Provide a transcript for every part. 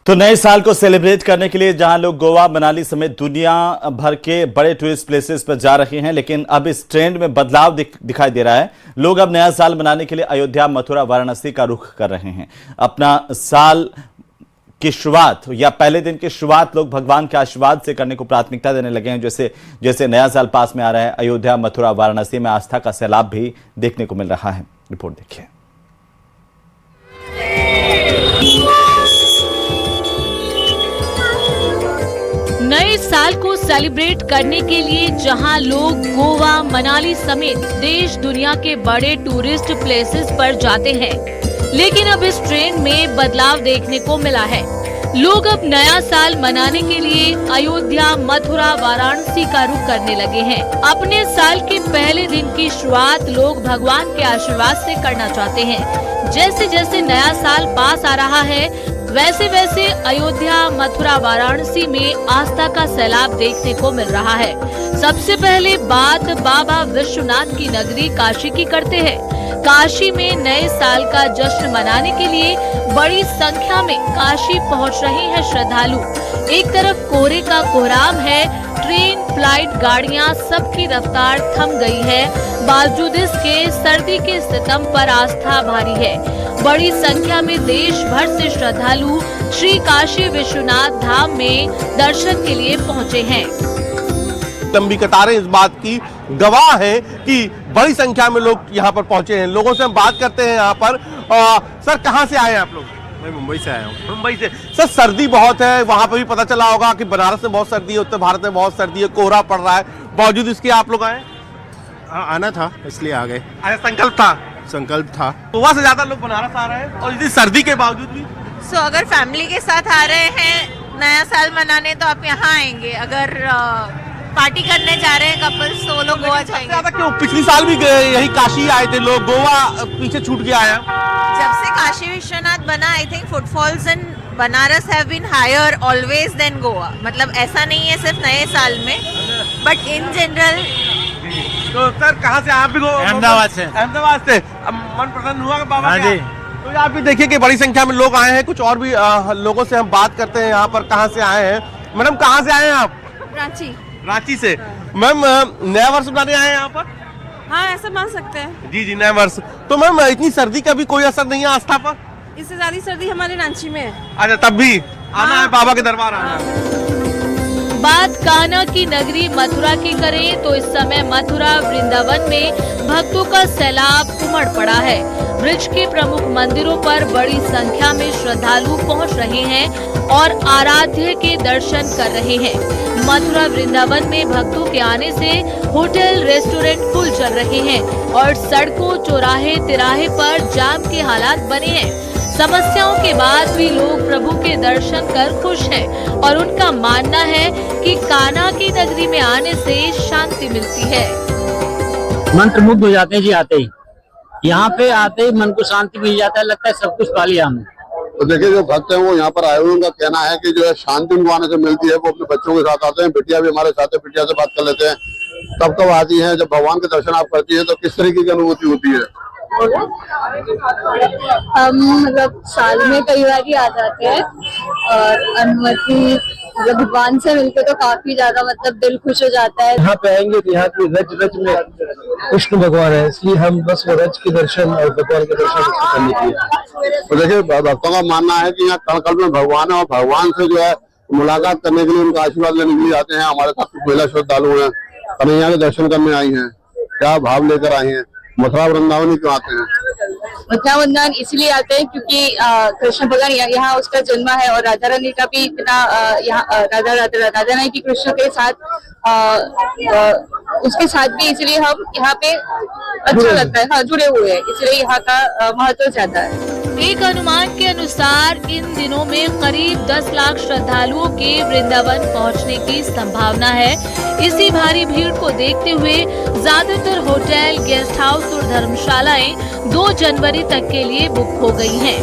तो नए साल को सेलिब्रेट करने के लिए जहां लोग गोवा, मनाली समेत दुनिया भर के बड़े टूरिस्ट प्लेसेस पर जा रहे हैं, लेकिन अब इस ट्रेंड में बदलाव दिखाई दे रहा है। लोग अब नया साल मनाने के लिए अयोध्या, मथुरा, वाराणसी का रुख कर रहे हैं। अपना साल की शुरुआत या पहले दिन की शुरुआत लोग भगवान के आशीर्वाद से करने को प्राथमिकता देने लगे हैं। जैसे जैसे नया साल पास में आ रहा है, अयोध्या, मथुरा, वाराणसी में आस्था का सैलाब भी देखने को मिल रहा है। रिपोर्ट देखिए। नए साल को सेलिब्रेट करने के लिए जहां लोग गोवा, मनाली समेत देश दुनिया के बड़े टूरिस्ट प्लेसेस पर जाते हैं, लेकिन अब इस ट्रेंड में बदलाव देखने को मिला है। लोग अब नया साल मनाने के लिए अयोध्या, मथुरा, वाराणसी का रुख करने लगे हैं। अपने साल के पहले दिन की शुरुआत लोग भगवान के आशीर्वाद से करना चाहते हैं। जैसे जैसे नया साल पास आ रहा है, वैसे वैसे अयोध्या, मथुरा, वाराणसी में आस्था का सैलाब देखने को मिल रहा है। सबसे पहले बात बाबा विश्वनाथ की नगरी काशी की करते हैं। काशी में नए साल का जश्न मनाने के लिए बड़ी संख्या में काशी पहुंच रहे हैं श्रद्धालु। एक तरफ कोहरे का कोहराम है, ट्रेन, फ्लाइट, गाड़ियां सबकी रफ्तार थम गई है। बावजूद इसके सर्दी के सितम पर आस्था भारी है। बड़ी संख्या में देश भर से श्रद्धालु श्री काशी विश्वनाथ धाम में दर्शन के लिए पहुंचे हैं। लंबी कतारें इस बात की गवाह है कि बड़ी संख्या में लोग यहाँ पर पहुंचे हैं। लोगों से हम बात करते हैं यहाँ पर। सर, कहाँ से आए हैं आप लोग? मैं मुंबई से आया हूँ। मुंबई से। सर, सर्दी बहुत है, वहाँ पर भी पता चला होगा कि बनारस में बहुत सर्दी है, उत्तर भारत में बहुत सर्दी है, कोहरा पड़ रहा है, बावजूद इसके आप लोग आए? आना था इसलिए आ गए। संकल्प था। गोवा से ज्यादा लोग बनारस आ रहे हैं और इतनी सर्दी के बावजूद भी। अगर फैमिली के साथ आ रहे हैं नया साल मनाने तो आप यहाँ आएंगे। अगर पार्टी करने जा रहे हैं कपल्स तो वो लोग गोवा जाएंगे। क्यों? पिछले साल भी यही काशी आए थे लोग, गोवा पीछे छूट गया है। जब से काशी विश्वनाथ बना, I think footfalls in Banaras have been higher always than Goa. मतलब ऐसा नहीं है सिर्फ नए साल में, बट इन जनरल। तो सर, कहाँ से आप भी? अहमदाबाद से। अहमदाबाद से। मन प्रसन्न हुआ बाबा? हाँ जी। तो आप भी देखिए कि बड़ी संख्या में लोग आए हैं। कुछ और भी लोगों से हम बात करते हैं यहाँ पर। कहाँ से आए हैं मैडम? कहाँ से आए हैं आप? रांची से। मैम, नया वर्ष मनाने आए हैं यहाँ पर? हाँ, ऐसा मान सकते हैं। जी, नया वर्ष। तो मैम, इतनी सर्दी का भी कोई असर नहीं है आस्था पर? इससे ज्यादा सर्दी हमारे रांची में है। अच्छा, तब भी आना है, बाबा के दरबार आना है। बात कान्हा की नगरी मथुरा की करें तो इस समय मथुरा वृंदावन में भक्तों का सैलाब उमड़ पड़ा है। ब्रिज के प्रमुख मंदिरों पर बड़ी संख्या में श्रद्धालु पहुंच रहे हैं और आराध्य के दर्शन कर रहे हैं। मथुरा वृंदावन में भक्तों के आने से होटल, रेस्टोरेंट फुल चल रहे हैं और सड़कों, चौराहे, तिराहे पर जाम के हालात बने हैं। समस्याओं के बाद भी लोग प्रभु के दर्शन कर खुश हैं और उनका मानना है कि कान्हा की नगरी में आने से शांति मिलती है। मंत्रमुग्ध हो जाते हैं जी आते ही। यहाँ पे आते ही मन को शांति मिल जाता है, लगता है सब कुछ पा लिया हमने। तो देखिए, जो भक्त हैं वो यहाँ पर आए हुए, उनका कहना है कि जो है शांति उनको आने से मिलती है। वो अपने बच्चों के साथ आते हैं, बिटिया भी हमारे साथ है, बिटिया से बात कर लेते हैं। तब आती है जब भगवान के दर्शन आप करती है तो किस तरीके की अनुभूति होती है? हम मतलब साल में कई बार ही आ जाते हैं और अनुमति मतलब भगवान से मिलके तो काफी ज्यादा मतलब दिल खुश हो जाता है। यहाँ पे आएंगे तो यहाँ की रज रज में कृष्ण भगवान है, इसलिए हम बस वो रज के दर्शन और भगवान के दर्शन करने के लिए। तो देखिए, भक्तों का मानना है कि यहाँ कण कण में भगवान है और भगवान से जो है मुलाकात करने के लिए, उनका आशीर्वाद लेने के लिए आते हैं। हमारे साथ कुछ महिला श्रद्धालु हैं, कन्हैया के दर्शन करने आई हैं। क्या भाव लेकर आई हैं? मथुरा वृंदावन क्यों आते हैं? मथुरा वृंदावन इसलिए आते हैं क्योंकि कृष्ण भगवान यहाँ उसका जन्म है और राधा रानी का भी इतना यहाँ राधा रानी की कृष्ण के साथ उसके साथ भी, इसलिए हम यहाँ पे अच्छा लगता है। हाँ, जुड़े हुए हैं, इसलिए यहाँ का महत्व ज्यादा है। एक अनुमान के अनुसार इन दिनों में करीब 10 लाख श्रद्धालुओं के वृंदावन पहुंचने की संभावना है। इसी भारी भीड़ को देखते हुए ज्यादातर होटल, गेस्ट हाउस और धर्मशालाएं 2 जनवरी तक के लिए बुक हो गई हैं।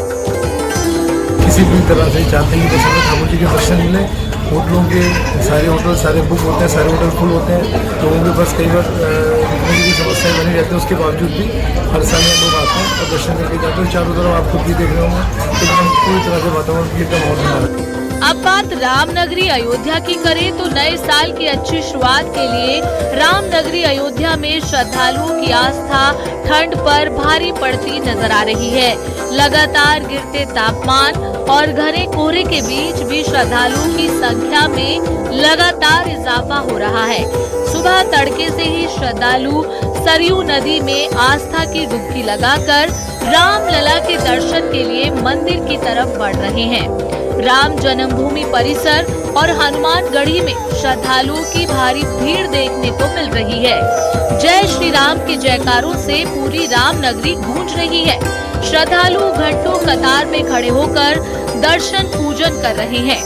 किसी भी तरह से चाहते हैं कि ठाकुर जी के दर्शन मिले। होटलों के सारे होटल सारे बुक होते हैं, सारे होटल फुल होते हैं, तो उनके पास कई बार की समस्याएं बनी रहती हैं। उसके बावजूद भी हर साल लोग आते हैं और दर्शन करके जाते हैं। चारों तरफ आप खुद भी देख रहे होंगे, एकदम पूरी तरह से वातावरण भीड़ का माहौल बना है। अब बात रामनगरी अयोध्या की करें तो नए साल की अच्छी शुरुआत के लिए रामनगरी अयोध्या में श्रद्धालुओं की आस्था ठंड पर भारी पड़ती नजर आ रही है। लगातार गिरते तापमान और घने कोहरे के बीच भी श्रद्धालुओं की संख्या में लगातार इजाफा हो रहा है। सुबह तड़के से ही श्रद्धालु सरयू नदी में आस्था की डुबकी लगाकर रामलला के दर्शन के लिए मंदिर की तरफ बढ़ रहे हैं। राम जन्मभूमि परिसर और हनुमानगढ़ी में श्रद्धालुओं की भारी भीड़ देखने को मिल रही है। जय श्री राम के जयकारों से पूरी रामनगरी गूंज रही है। श्रद्धालु घंटों कतार में खड़े होकर दर्शन पूजन कर रहे हैं।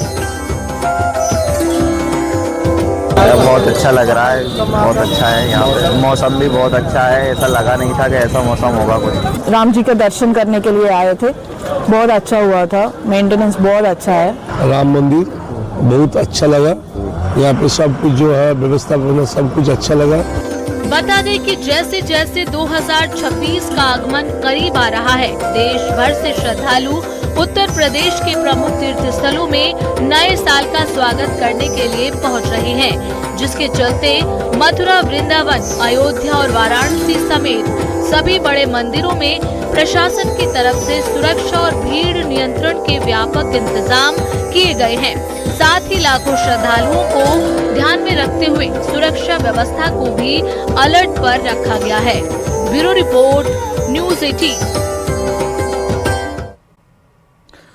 बहुत अच्छा लग रहा है, बहुत अच्छा है। यहाँ पे मौसम भी बहुत अच्छा है, ऐसा लगा नहीं था कि ऐसा मौसम होगा कुछ। राम जी के दर्शन करने के लिए आए थे, बहुत अच्छा हुआ था, मेंटेनेंस बहुत अच्छा है। राम मंदिर बहुत अच्छा लगा, यहाँ पे सब कुछ जो है व्यवस्था सब कुछ अच्छा लगा। बता दें कि जैसे जैसे 2026 का आगमन करीब आ रहा है, देश भर से श्रद्धालु उत्तर प्रदेश के प्रमुख तीर्थ स्थलों में नए साल का स्वागत करने के लिए पहुंच रहे हैं, जिसके चलते मथुरा, वृंदावन, अयोध्या और वाराणसी समेत सभी बड़े मंदिरों में प्रशासन की तरफ से सुरक्षा और भीड़ नियंत्रण के व्यापक इंतजाम किए गए हैं। साथ ही लाखों श्रद्धालुओं को ध्यान में रखते हुए सुरक्षा व्यवस्था को भी अलर्ट पर रखा गया है। Bureau report, news 18।